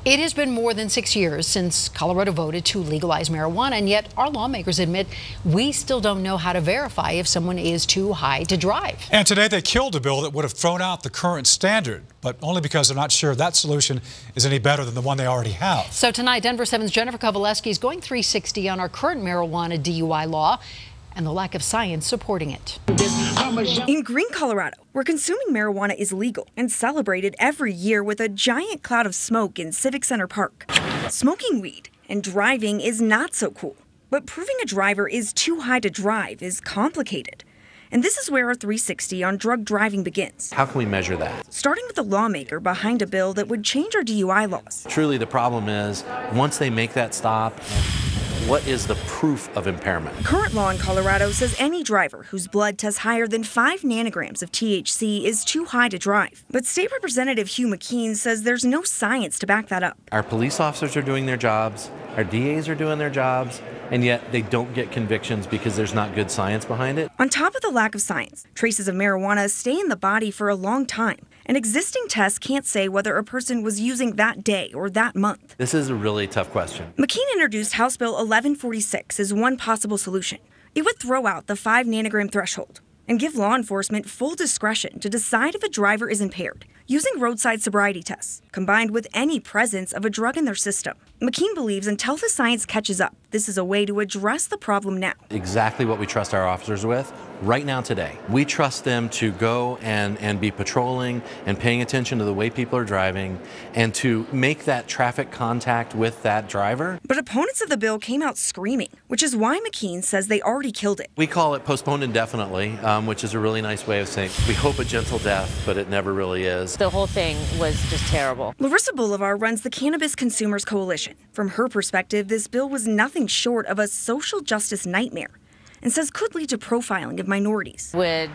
It has been more than 6 years since Colorado voted to legalize marijuana, and yet our lawmakers admit we still don't know how to verify if someone is too high to drive. And today they killed a bill that would have thrown out the current standard, but only because they're not sure that solution is any better than the one they already have. So tonight, Denver 7's Jennifer Kovaleski is going 360 on our current marijuana DUI law and the lack of science supporting it. In Green, Colorado, where consuming marijuana is legal and celebrated every year with a giant cloud of smoke in Civic Center Park, smoking weed and driving is not so cool. But proving a driver is too high to drive is complicated. And this is where our 360 on drug driving begins. How can we measure that? Starting with the lawmaker behind a bill that would change our DUI laws. Truly, the problem is once they make that stop, what is the proof of impairment? Current law in Colorado says any driver whose blood tests higher than 5 nanograms of THC is too high to drive. But State Representative Hugh McKean says there's no science to back that up. Our police officers are doing their jobs, our DAs are doing their jobs, and yet they don't get convictions because there's not good science behind it. On top of the lack of science, traces of marijuana stay in the body for a long time, and existing tests can't say whether a person was using that day or that month. This is a really tough question. McKean introduced House Bill 1146 as one possible solution. It would throw out the 5 nanogram threshold and give law enforcement full discretion to decide if a driver is impaired, using roadside sobriety tests, combined with any presence of a drug in their system. McKean believes until the science catches up, this is a way to address the problem now. Exactly what we trust our officers with right now today. We trust them to go and be patrolling and paying attention to the way people are driving and to make that traffic contact with that driver. But opponents of the bill came out screaming, which is why McKean says they already killed it. We call it postponed indefinitely, which is a really nice way of saying we hope a gentle death, but it never really is. The whole thing was just terrible. Larissa Bolivar runs the Cannabis Consumers Coalition. From her perspective, this bill was nothing short of a social justice nightmare and says could lead to profiling of minorities. Would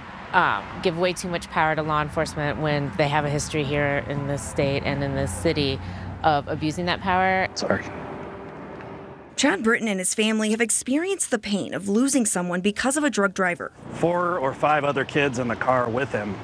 give way too much power to law enforcement when they have a history here in this state and in this city of abusing that power. Sorry. Chad Britton and his family have experienced the pain of losing someone because of a drug driver. 4 or 5 other kids in the car with him,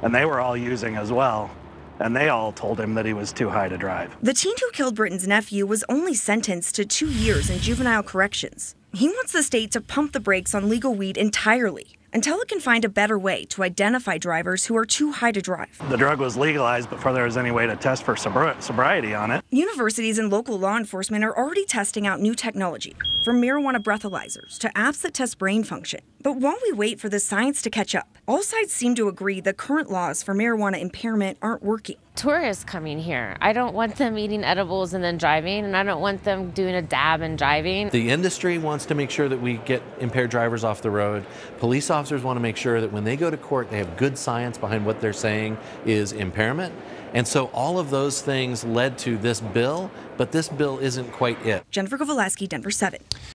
and they were all using as well. And they all told him that he was too high to drive. The teen who killed Britton's nephew was only sentenced to 2 years in juvenile corrections. He wants the state to pump the brakes on legal weed entirely until it can find a better way to identify drivers who are too high to drive. The drug was legalized before there was any way to test for sobriety on it. Universities and local law enforcement are already testing out new technology, from marijuana breathalyzers to apps that test brain function. But while we wait for the science to catch up, all sides seem to agree the current laws for marijuana impairment aren't working. Tourists coming here, I don't want them eating edibles and then driving, and I don't want them doing a dab and driving. The industry wants to make sure that we get impaired drivers off the road. Police officers want to make sure that when they go to court, they have good science behind what they're saying is impairment. And so all of those things led to this bill, but this bill isn't quite it. Jennifer Kovaleski, Denver 7.